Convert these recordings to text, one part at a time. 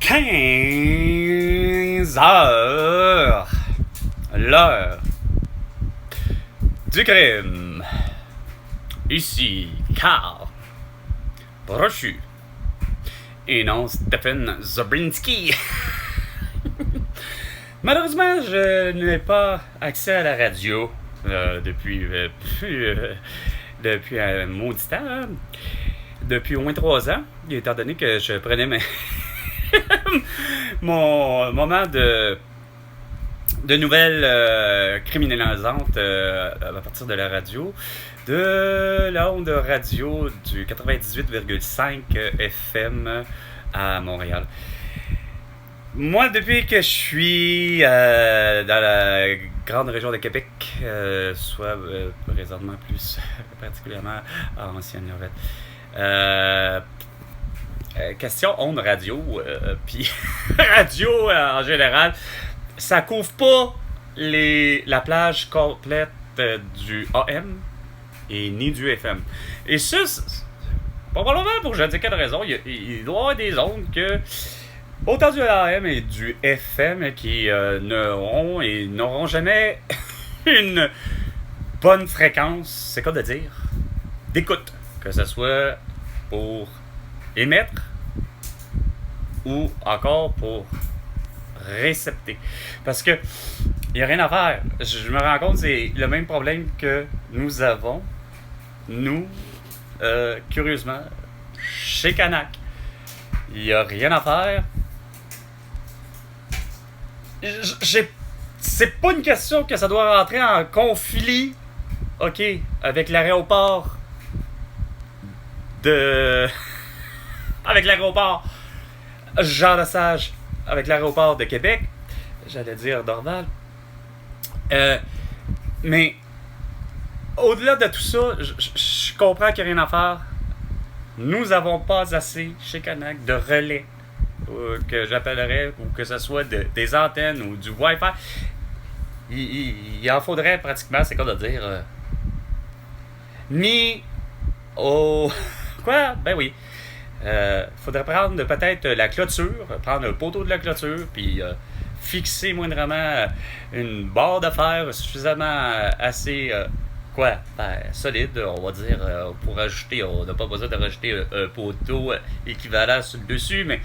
15 heures, l'heure du crime. Ici, Karl Brochu. Et non, Stephen Zabrinski. Malheureusement, je n'ai pas accès à la radio depuis un maudit temps. Hein. Depuis au moins 3 ans, étant donné que je prenais mon moment de nouvelles criminalisantes à partir de la radio, de la onde radio du 98,5 FM à Montréal. Moi, depuis que je suis dans la grande région de Québec, soit présentement plus particulièrement à Ancienne-Lorette, question onde radio, puis radio en général, ça couvre pas la plage complète du AM et ni du FM. Et ça, probablement pour je ne sais quelle raison, il doit y avoir des ondes que autant du AM et du FM qui n'auront jamais une bonne fréquence, c'est quoi de dire, d'écoute, que ce soit pour émettre ou encore pour récepter. Parce que il n'y a rien à faire. Je me rends compte que c'est le même problème que nous avons, curieusement, chez Canac. Il n'y a rien à faire. C'est pas une question que ça doit rentrer en conflit, OK, avec l'aéroport avec l'aéroport Jean Lesage, avec l'aéroport de Québec, j'allais dire Dorval. Mais au-delà de tout ça, je comprends qu'il n'y a rien à faire. Nous n'avons pas assez chez Canac de relais que j'appellerais, ou que ce soit des antennes ou du Wi-Fi. Il en faudrait pratiquement, c'est quoi de dire, ni au... Quoi? Ben oui. Faudrait prendre peut-être la clôture, prendre un poteau de la clôture, puis fixer moindrement une barre de fer suffisamment assez solide, on va dire, pour rajouter. On n'a pas besoin de rajouter un poteau équivalent sur le dessus, mais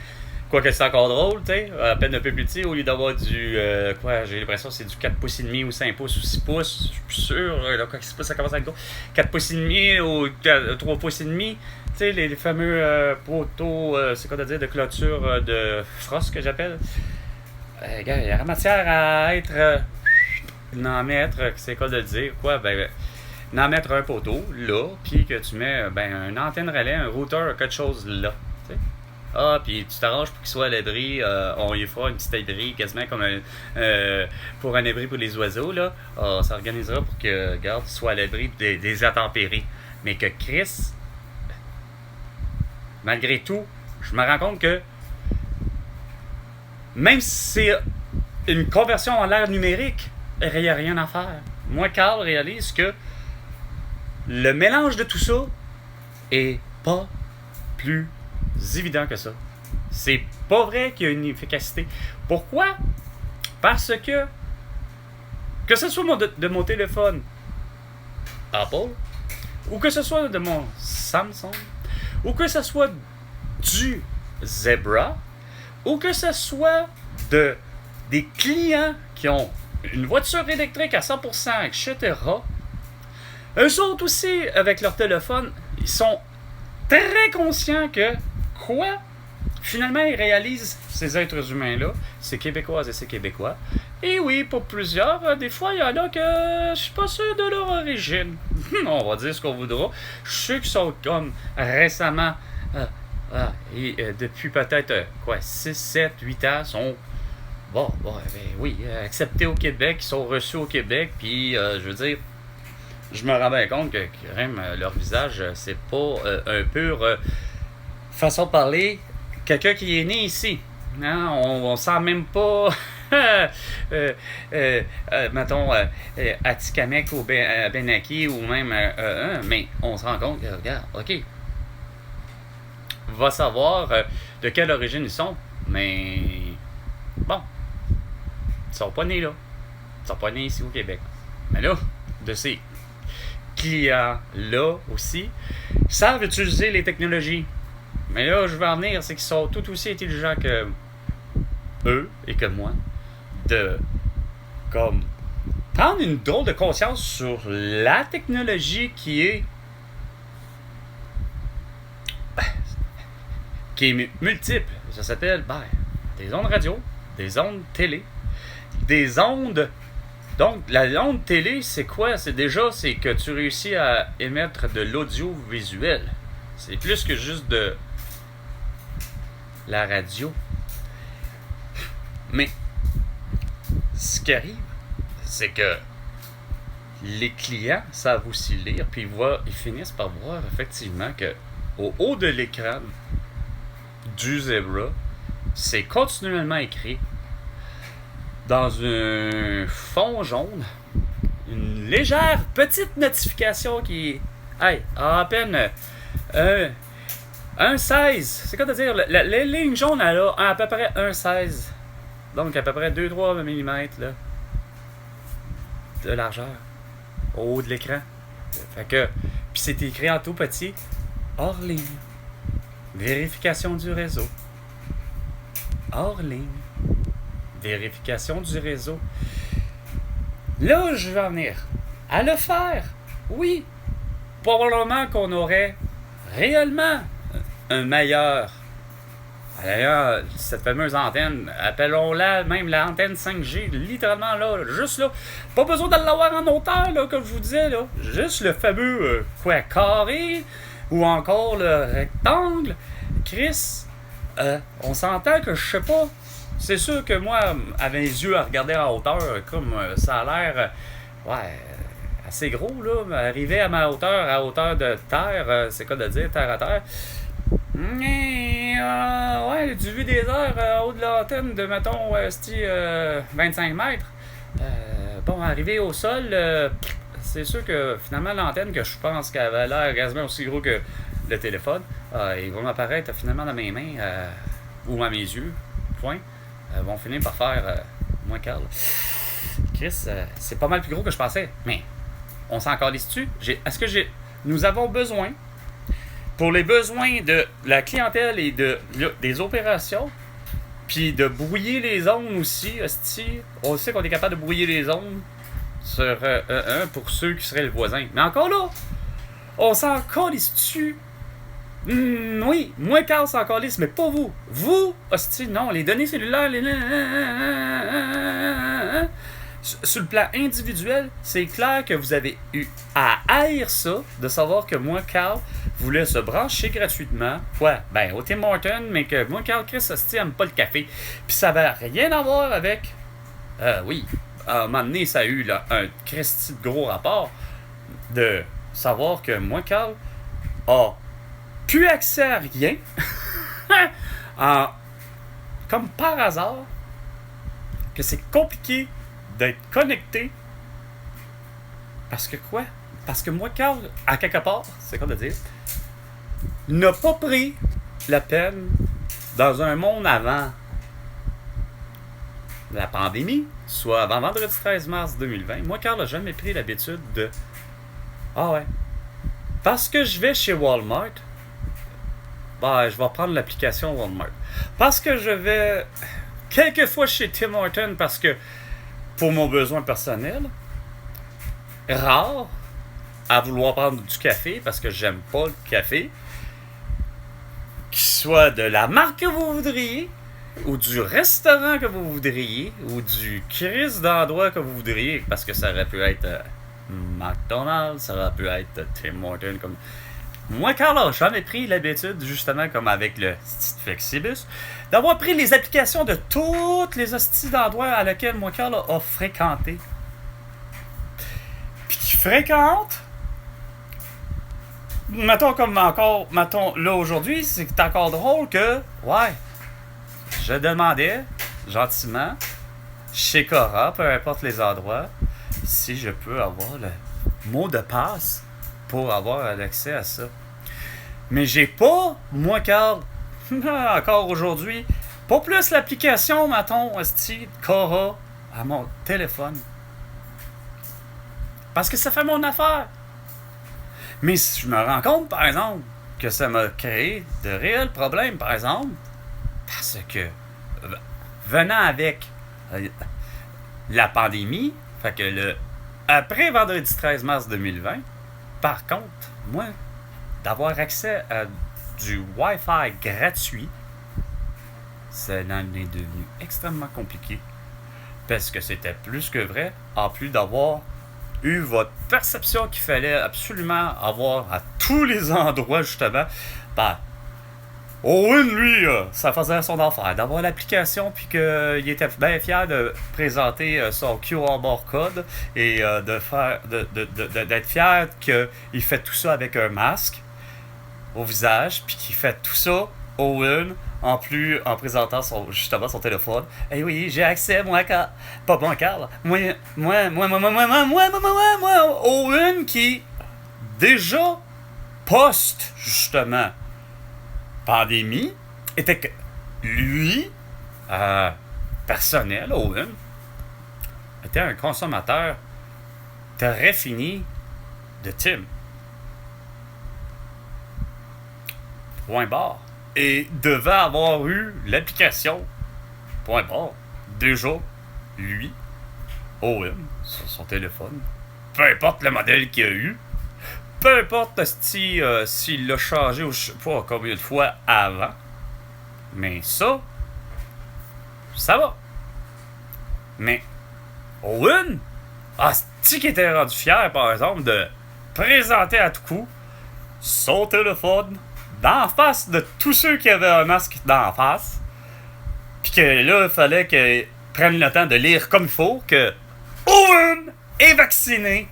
quoique c'est encore drôle, tu sais, à peine un peu plus petit, au lieu d'avoir du j'ai l'impression que c'est du 4 pouces et demi ou 5 pouces ou 6 pouces, je suis plus sûr, là, quand 6 pouces ça commence à être gros, 4 pouces et demi ou 3 pouces et demi, tu sais, les fameux poteaux, c'est quoi de dire, de clôture de frost que j'appelle. Il y a matière à être, n'en mettre, c'est quoi de dire, n'en mettre un poteau, là, puis que tu mets, une antenne relais, un routeur, quelque chose là, tu sais. Ah, puis tu t'arranges pour qu'il soit à l'abri. On y fera une petite abri, quasiment comme pour un abri pour les oiseaux, là. On s'organisera pour que, regarde, soit à l'abri des intempéries. Mais que Chris, malgré tout, je me rends compte que même si c'est une conversion en l'ère numérique, il n'y a rien à faire. Moi, Karl, réalise que le mélange de tout ça est pas plus évident que ça. C'est pas vrai qu'il y a une efficacité. Pourquoi? Parce que ce soit de mon téléphone Apple, ou que ce soit de mon Samsung, ou que ce soit du Zebra, ou que ce soit des clients qui ont une voiture électrique à 100%, etc., eux autres aussi, avec leur téléphone, ils sont très conscients que finalement, ils réalisent, ces êtres humains-là, ces Québécoises et ces Québécois. Et oui, pour plusieurs, des fois, il y en a que je suis pas sûr de leur origine. On va dire ce qu'on voudra. Ceux qui sont comme récemment, depuis peut-être 6, 7, 8 ans, sont acceptés au Québec, ils sont reçus au Québec, puis je veux dire, je me rends bien compte que même leur visage, c'est pas un pur façon de parler, quelqu'un qui est né ici. Hein? On sent même pas mettons Atikamekw ou Benaki ou même mais on se rend compte que regarde, ok, va savoir de quelle origine ils sont. Mais bon, ils sont pas nés là. Ils sont pas nés ici au Québec. Mais là, de ces clients-là aussi, savent utiliser les technologies. Mais là, je veux en venir, c'est qu'ils sont tout aussi intelligents que eux et que moi, de comme prendre une drôle de conscience sur la technologie qui est multiple. Ça s'appelle des ondes radio, des ondes télé, des ondes. Donc, la onde télé, c'est quoi? C'est que tu réussis à émettre de l'audiovisuel. C'est plus que juste de la radio. Mais ce qui arrive, c'est que les clients savent aussi lire, puis ils finissent par voir effectivement que au haut de l'écran du Zebra, c'est continuellement écrit dans un fond jaune une légère petite notification qui à peine un 16. C'est quoi de dire? La ligne jaune, elle a à peu près un 16. Donc à peu près 2-3 mm là, de largeur au haut de l'écran. Fait que, puis c'est écrit en tout petit, hors ligne. Vérification du réseau. Hors ligne. Vérification du réseau. Là, je vais en venir. À le faire, oui. Probablement qu'on aurait réellement un meilleur. D'ailleurs, cette fameuse antenne, appelons-la même l'antenne 5G, littéralement là, juste là. Pas besoin de l'avoir en hauteur, là, comme je vous disais, là. Juste le fameux carré ou encore le rectangle. Chris, on s'entend que je sais pas. C'est sûr que moi, avec les yeux à regarder en hauteur, comme ça a l'air assez gros, là. Arriver à ma hauteur, à hauteur de terre, c'est quoi de dire, terre à terre. Mais, du vu des airs en haut de l'antenne de, mettons, 25 mètres. Arrivé au sol, c'est sûr que finalement, l'antenne que je pense qu'elle avait l'air quasiment aussi gros que le téléphone, il va m'apparaître finalement dans mes mains ou à mes yeux, point. Vont finir par faire moins Carl. Chris, c'est pas mal plus gros que je pensais, mais on s'en calisse dessus. Nous avons besoin, pour les besoins de la clientèle et des opérations, puis de brouiller les ondes aussi, on sait qu'on est capable de brouiller les ondes sur pour ceux qui seraient le voisin. Mais encore là, on s'en calisse dessus. Oui, moi Carl s'en calisse, mais pas vous. Vous, non, les données cellulaires, sur le plan individuel, c'est clair que vous avez eu à haïr ça, de savoir que moi, Carl, voulait se brancher gratuitement, au Tim Hortons, mais que moi, Carl, Chris, aime pas le café. Puis ça n'avait rien à voir avec... à un moment donné, ça a eu là, un Christy de gros rapport de savoir que moi, Carl, plus accès à rien, comme par hasard, que c'est compliqué d'être connecté. Parce que quoi? Parce que moi, Carl, à quelque part, c'est quoi de dire, n'a pas pris la peine dans un monde avant la pandémie, soit avant vendredi 13 mars 2020. Moi, Carl n'a jamais pris l'habitude de... Parce que je vais chez Walmart, je vais prendre l'application Walmart. Parce que je vais quelquefois chez Tim Hortons parce que pour mon besoin personnel, rare à vouloir prendre du café parce que j'aime pas le café, qu'il soit de la marque que vous voudriez, ou du restaurant que vous voudriez, ou du crise d'endroit que vous voudriez, parce que ça aurait pu être McDonald's, ça aurait pu être Tim Hortons, comme... Moi, Carl, n'a jamais pris l'habitude, justement, comme avec le Flexibus, d'avoir pris les applications de toutes les hosties d'endroits à lesquels moi, Carl, a fréquenté. Puis qui fréquente, mettons là aujourd'hui, c'est encore drôle que, je demandais, gentiment, chez Cora, peu importe les endroits, si je peux avoir le mot de passe pour avoir l'accès à ça. Mais j'ai pas, moi, Carl, encore aujourd'hui, Pour plus, l'application, mettons, esti, Cora, à mon téléphone. Parce que ça fait mon affaire. Mais si je me rends compte, par exemple, que ça m'a créé de réels problèmes, par exemple, parce que, venant avec la pandémie, fait que après vendredi 13 mars 2020, par contre, moi, d'avoir accès à du Wi-Fi gratuit, ça en est devenu extrêmement compliqué. Parce que c'était plus que vrai, en plus d'avoir eu votre perception qu'il fallait absolument avoir à tous les endroits, justement. Ben, Owen, lui, ça faisait son affaire d'avoir l'application, puis qu'il était bien fier de présenter son QR code et d'être fier qu'il fait tout ça avec un masque au visage, puis qu'il fait tout ça, Owen, en présentant justement son téléphone. Eh oui, j'ai accès, moi, Carl. Pas moi, Carl. Moi, Owen qui, déjà, justement, pandémie, était que lui, personnel, Owen, était un consommateur très fini de Tim. Point barre. Et devait avoir eu l'application. Point barre. Déjà, lui, Owen, sur son téléphone. Peu importe le modèle qu'il a eu. Peu importe s'il l'a changé ou je sais pas combien de fois avant. Mais ça va. Mais Owen, qui était rendu fier, par exemple, de présenter à tout coup son téléphone d'en face de tous ceux qui avaient un masque d'en face. Puis que là, il fallait qu'ils prennent le temps de lire comme il faut que Owen est vacciné,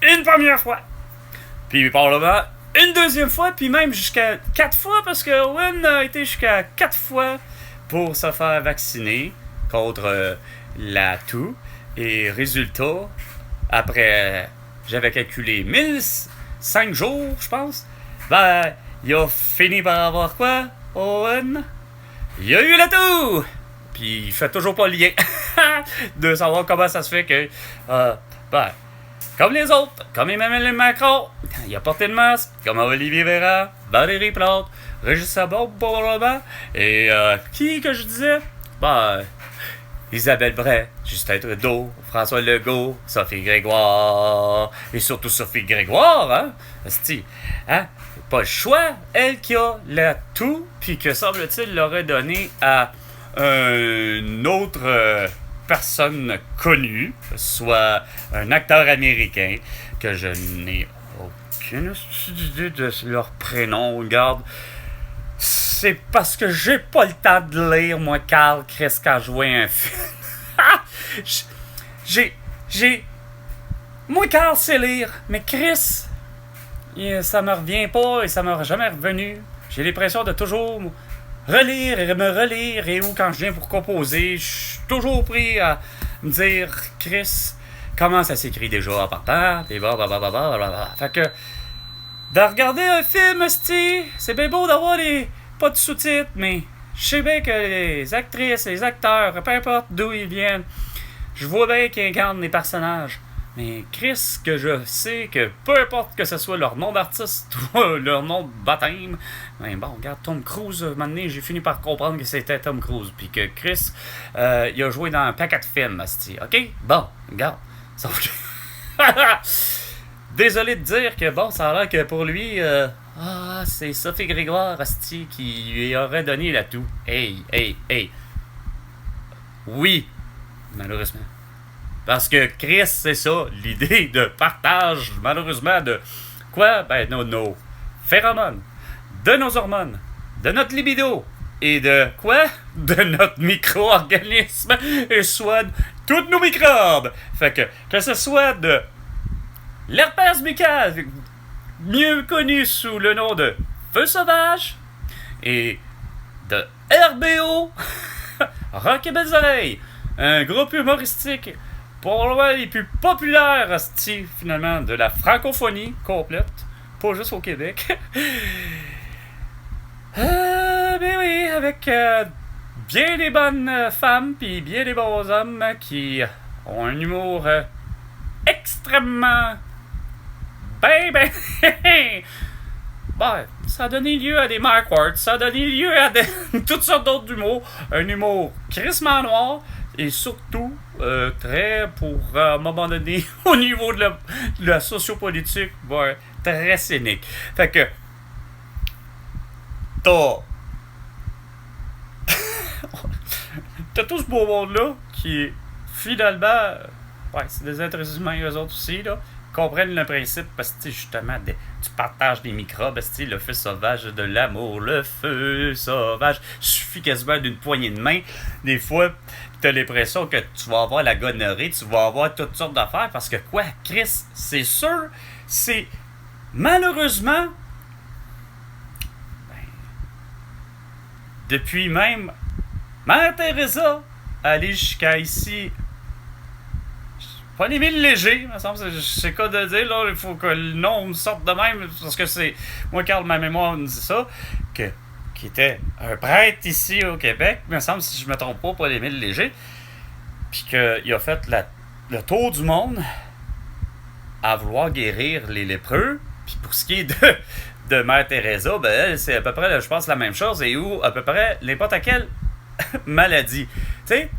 une première fois. Puis probablement une deuxième fois, puis même jusqu'à 4 fois, parce que Owen a été jusqu'à 4 fois pour se faire vacciner contre la toux. Et résultat, après, j'avais calculé 1005 jours, je pense. Ben, il a fini par avoir quoi, Owen? Il a eu la toux! Puis il fait toujours pas le lien de savoir comment ça se fait que, comme les autres, comme Emmanuel Macron, il a porté le masque, comme Olivier Véran, Valérie Plante, Régis Sabot, probablement, et qui que je disais? Isabelle Bray, Justin Trudeau, François Legault, Sophie Grégoire, et surtout Sophie Grégoire, hein? Pas le choix, elle qui a la toux, puis que semble-t-il l'aurait donné à une autre personne connue, soit un acteur américain, que je n'ai aucune idée de leur prénom, regarde. C'est parce que j'ai pas le temps de lire, moi, Carl Chris, quand je vois un film. Moi, Carl, c'est lire, mais Chris, ça me revient pas et ça m'est jamais revenu. J'ai l'impression de toujours relire et me relire, et où quand je viens pour composer, je suis toujours pris à me dire, Chris, comment ça s'écrit déjà en partant, et blablabla. Fait que, de regarder un film, c'est bien beau d'avoir pas de sous-titres, mais je sais bien que les actrices, les acteurs, peu importe d'où ils viennent, je vois bien qu'ils incarnent les personnages. Mais Chris, que je sais que peu importe que ce soit leur nom d'artiste ou leur nom de baptême, ben bon, regarde, Tom Cruise, un moment donné, j'ai fini par comprendre que c'était Tom Cruise, puis que Chris, il a joué dans un paquet de films, ok? Bon, regarde. Désolé de dire que, bon, ça a l'air que pour lui, c'est Sophie Grégoire, qui lui aurait donné la toux. Hey. Oui, malheureusement. Parce que Chris, c'est ça, l'idée de partage, malheureusement, de quoi? Ben, nos phéromones, de nos hormones, de notre libido, et de quoi? De notre micro-organisme, et soit de tous nos microbes. Fait que ce soit de l'herpès buccal, mieux connu sous le nom de feu sauvage, et de RBO, Rock et Belles Oreilles, un groupe humoristique probablement les plus populaires, finalement, de la francophonie complète, pas juste au Québec. Ben oui, avec bien des bonnes femmes puis bien des bons hommes qui ont un humour extrêmement ben ben, ça a donné lieu à des Mike Ward, ça a donné lieu à toutes sortes d'autres humours. Un humour crissement noir et surtout très, pour à un moment donné, au niveau de la sociopolitique, ouais, très cynique. Fait que t'as tout ce beau monde-là qui, finalement, ouais, c'est des êtres humains, eux autres aussi, là, comprennent le principe parce que, justement, tu partages des microbes, le feu sauvage de l'amour, le feu sauvage, suffit quasiment d'une poignée de main. Des fois, t'as l'impression que tu vas avoir la gonorrhée, tu vas avoir toutes sortes d'affaires parce que, quoi, Chris, c'est sûr, c'est malheureusement, depuis même Mère Teresa, aller jusqu'à ici, pas les mille légers, il me semble, je sais quoi de dire, là, il faut que le nom me sorte de même, parce que c'est, moi, Carl, ma mémoire me dit ça, qui était un prêtre ici au Québec, il me semble, si je me trompe pas les mille légers, puis qu'il a fait le tour du monde à vouloir guérir les lépreux, puis pour ce qui est de Mère Teresa, ben elle, c'est à peu près, je pense, la même chose, et où à peu près n'importe quelle maladie. Tu sais,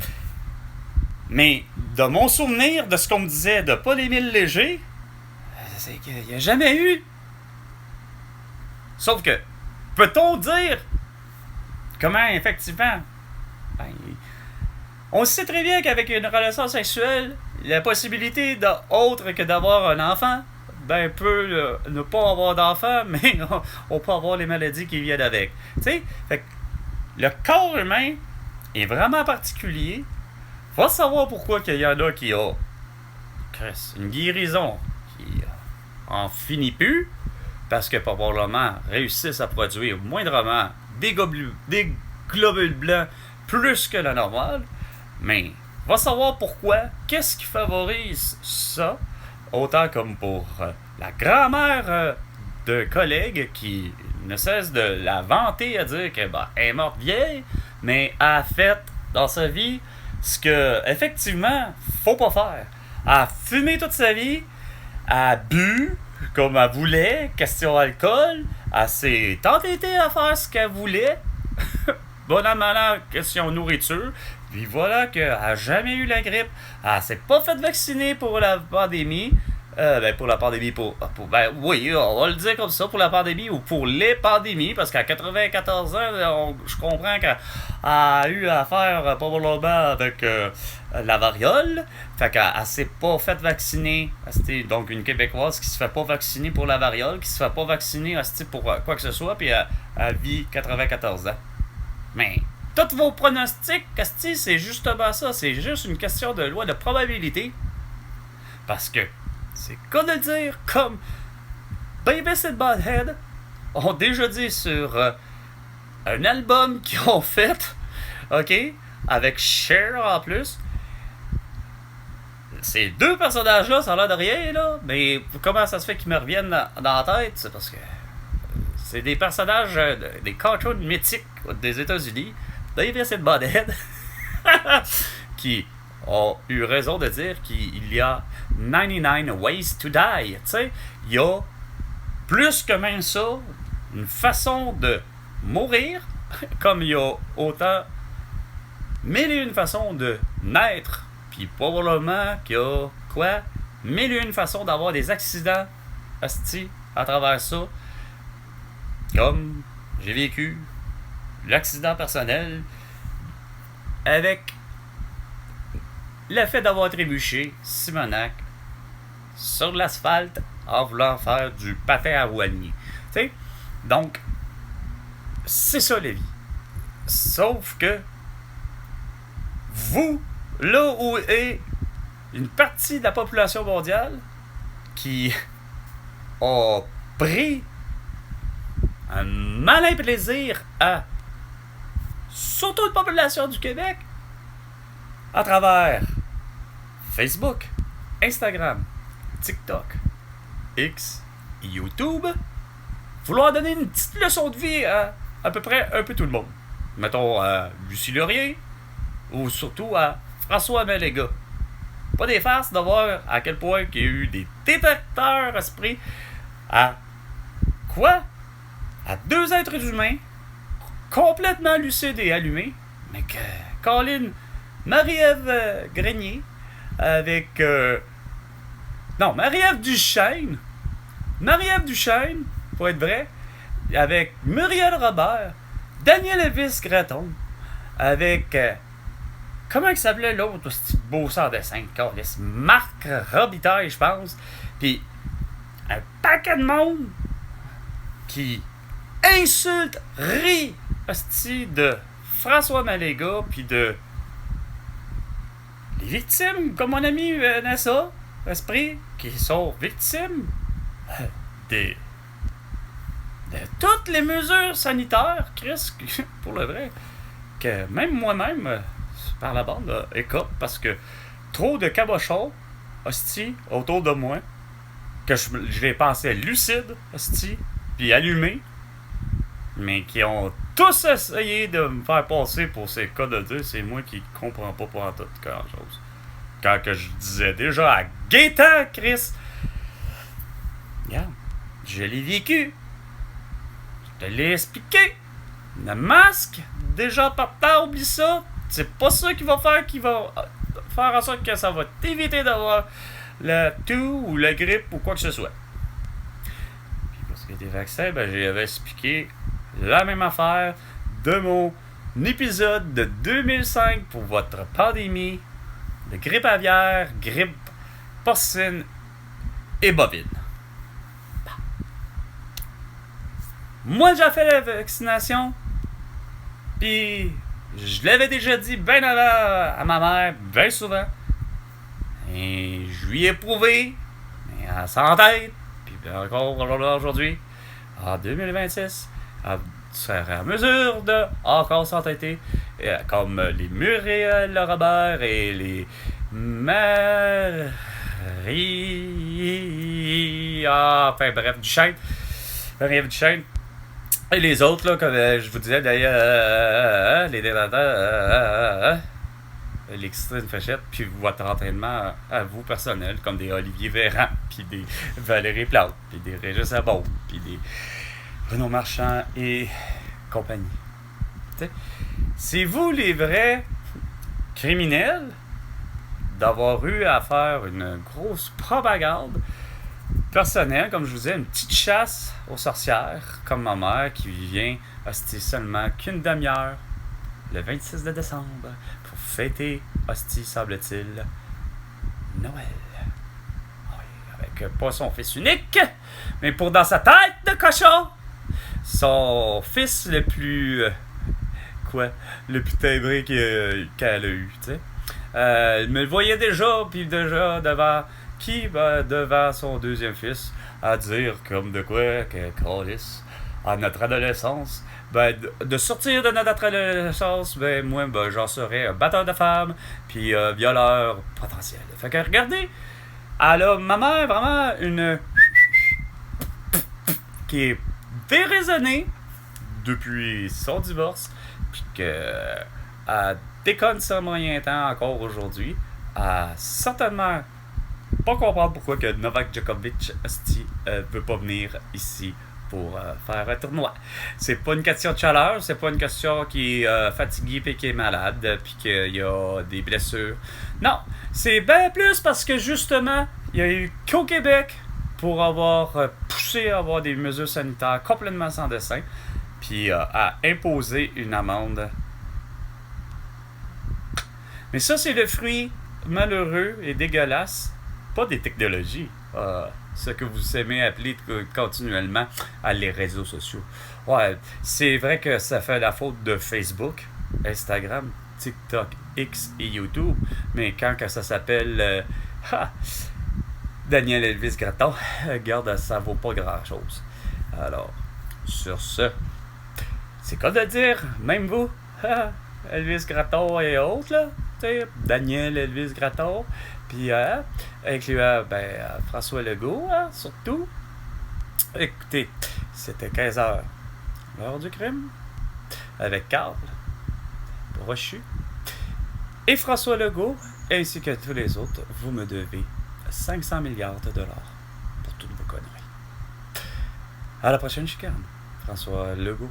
mais de mon souvenir, de ce qu'on me disait de Paul-Émile Léger, c'est qu'il n'y a jamais eu. Sauf que, peut-on dire comment, effectivement, ben, on sait très bien qu'avec une relation sexuelle, la possibilité autre que d'avoir un enfant, ben peut ne pas avoir d'enfant, mais on peut avoir les maladies qui viennent avec. Tu sais, fait que le corps humain est vraiment particulier. Va savoir pourquoi qu'il y en a qui ont une guérison qui en finit plus, parce que probablement réussissent à produire moindrement des globules blancs plus que la normale. Mais va savoir pourquoi, qu'est-ce qui favorise ça, autant comme pour la grand-mère de collègues qui ne cesse de la vanter à dire qu'elle est morte vieille, mais a fait dans sa vie ce que, effectivement, faut pas faire. Elle a fumé toute sa vie, elle a bu comme elle voulait, question alcool, elle s'est entêtée à faire ce qu'elle voulait, bon an, mal an, question nourriture, puis voilà qu'elle a jamais eu la grippe, elle s'est pas fait vacciner pour la pandémie, pour la pandémie, oui, on va le dire comme ça, pour la pandémie ou pour les pandémies, parce qu'à 94 ans, je comprends qu'elle a eu affaire probablement avec la variole, fait qu'elle s'est pas fait vacciner, c'était donc une Québécoise qui se fait pas vacciner pour la variole, qui se fait pas vacciner pour quoi que ce soit, puis elle vit 94 ans. Mais tous vos pronostics, c'est justement ça, c'est juste une question de loi de probabilité, parce que c'est quoi de le dire, comme Beavis and Butthead ont déjà dit sur un album qu'ils ont fait, ok, avec Cher en plus. Ces deux personnages-là, ça a l'air de rien, là, mais comment ça se fait qu'ils me reviennent dans la tête? C'est parce que c'est des personnages, des cartoons mythiques des États-Unis, Beavis and Butthead, qui ont eu raison de dire qu'il y a 99 ways to die. Tu sais, il y a plus que même ça, une façon de mourir, comme il y a autant mille et une façons de naître, puis probablement qu'il y a mille et une façons d'avoir des accidents à travers ça, comme j'ai vécu l'accident personnel avec le fait d'avoir trébuché Simonac sur l'asphalte en voulant faire du patin à rouanier. Tu sais? Donc, c'est ça la vie. Sauf que vous, là où est une partie de la population mondiale qui a pris un malin plaisir à, surtout la population du Québec, à travers Facebook, Instagram, TikTok, X, YouTube, vouloir donner une petite leçon de vie à peu près un peu tout le monde. mettons à Lucie Laurier, ou surtout à François Maléga. Pas des farces de voir à quel point il y a eu des détecteurs esprits à quoi? À deux êtres humains complètement lucides et allumés, mais que Colin, Marie-Ève Grenier avec non, Marie-Ève Duchesne, pour être vrai, avec Muriel Robert, Daniel Elvis Gratton, avec comment il s'appelait l'autre, ce beau sort de 5 Marc Robitaille, je pense. Puis un paquet de monde qui insulte, rit, hostie, de François Maléga, puis de les victimes, comme mon ami Vanessa Esprit, qui sont victimes des de toutes les mesures sanitaires, Chris, pour le vrai, que même moi-même, par la bande, écope, parce que trop de cabochons, hostie, autour de moi, que je les pensais lucides, hostie, puis allumés, mais qui ont tous essayé de me faire passer pour ces cas de Dieu, c'est moi qui comprends pas pour en tout grand-chose. Quand que je disais déjà à Gaétan, Chris, regarde, je l'ai vécu. Je te l'ai expliqué. Le masque, déjà par terre, oublie ça. C'est pas ça qui va faire en sorte que ça va t'éviter d'avoir le tout ou la grippe ou quoi que ce soit. Puis pour ce qui est des vaccins, ben, j'avais expliqué la même affaire de mon épisode de 2005 pour votre pandémie de grippe aviaire, grippe porcine et bovine. Moi, j'ai fait la vaccination, puis je l'avais déjà dit bien avant à ma mère, bien souvent, et je lui ai prouvé, mais elle s'entête, puis encore aujourd'hui, en 2026, elle serait à mesure de encore s'entêter, comme les Muriel Robert et les Marie... enfin bref, Duchesne. Marie-Ève Duchesne. Et les autres, là, comme je vous disais d'ailleurs, les débatteurs, les Christine Fachette, puis votre entraînement à vous personnel, comme des Olivier Véran, puis des Valérie Plante, puis des Régis Abond, puis des Renaud Marchand et compagnie. T'sais, c'est vous les vrais criminels d'avoir eu à faire une grosse propagande personnelle, comme je vous disais, une petite chasse aux sorcières, comme ma mère qui vient hostie seulement qu'une demi-heure le 26 de décembre pour fêter, hostie semble-t-il, Noël. Oui, avec pas son fils unique, mais pour dans sa tête de cochon, son fils le plus le plus timbré qu'elle a eu, tu sais. Elle me le voyait déjà, puis déjà devant son deuxième fils, à dire comme de quoi que Carlis, à notre adolescence, ben de sortir de notre adolescence, ben moi ben j'en serais un batteur de femmes, puis violeur potentiel. Fait que regardez, elle a ma mère vraiment une qui est déraisonnée depuis son divorce, puis qu'elle déconne son moyen temps encore aujourd'hui, elle certainement pas comprendre pourquoi que Novak Djokovic veut pas venir ici pour faire un tournoi. C'est pas une question de chaleur, c'est pas une question qui est fatigué et qui est malade puis qu'il y a des blessures. Non, c'est bien plus parce que justement, il y a eu qu'au Québec pour avoir poussé à avoir des mesures sanitaires complètement sans dessein puis à imposer une amende. Mais ça, c'est le fruit malheureux et dégueulasse, pas des technologies, ce que vous aimez appeler continuellement les réseaux sociaux. Ouais, c'est vrai que ça fait la faute de Facebook, Instagram, TikTok, X et YouTube, mais quand que ça s'appelle Daniel Elvis Gratton, regarde, ça vaut pas grand-chose. Alors, sur ce, c'est quoi de dire, même vous, Elvis Gratton et autres, là, Daniel Elvis Gratton, puis incluant François Legault, surtout. Écoutez, c'était 15h, l'heure du crime, avec Carl. Brochu. Et François Legault, ainsi que tous les autres, vous me devez 500 milliards de dollars pour toutes vos conneries. À la prochaine chicane. François Legault.